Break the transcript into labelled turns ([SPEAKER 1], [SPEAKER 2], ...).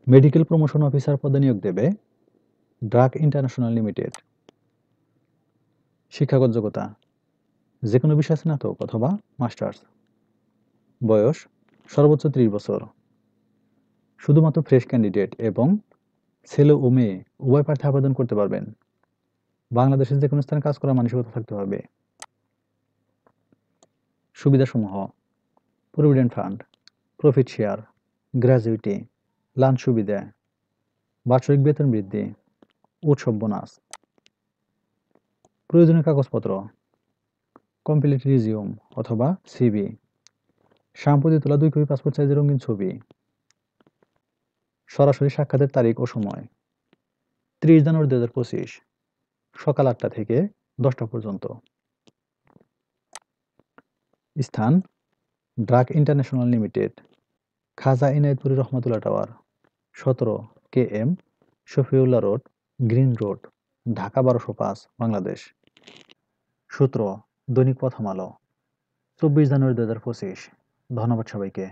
[SPEAKER 1] Medical promotion officer পদে নিয়োগ দেবে ড্রাগ ইন্টারন্যাশনাল লিমিটেড। শিক্ষাগত যোগ্যতা যে কোনো বিষয়ে স্নাতক অথবা মাস্টার্স। বয়স সর্বোচ্চ 30 বছর। শুধুমাত্র ফ্রেশ ক্যান্ডিডেট এবং ছেলে ও মেয়ে উভয় প্রার্থী আবেদন করতে পারবেন। বাংলাদেশের যে কোনো স্থানে কাজ করার মানসিকতা থাকতে হবে। সুবিধাসমূহ: provident fund, profit share, gratuity, lunch সুবিধা, বাৎসরিক বেতন বৃদ্ধি, উৎসব বোনাস। প্রয়োজনীয় কাগজপত্র: কমপ্লিট রিজিউম অথবা সিভি, সাম্প্রতিক তোলা 2 কপি পাসপোর্ট সাইজের রঙিন ছবি। সরাসরি সাক্ষাতের তারিখ ও সময় 30 জানুয়ারি 2025 সকাল 8টা থেকে 10টা পর্যন্ত। স্থান ড্রাগ ইন্টারন্যাশনাল লিমিটেড, খাজা ইনায়েতপুরি রহমাতুল্লাহ tower, 17 KM Shafiullah road, green road, Dhaka 1205, Bangladesh. সূত্র দৈনিক প্রথম আলো, 24 জানুয়ারি 2025। ধন্যবাদ সবাইকে।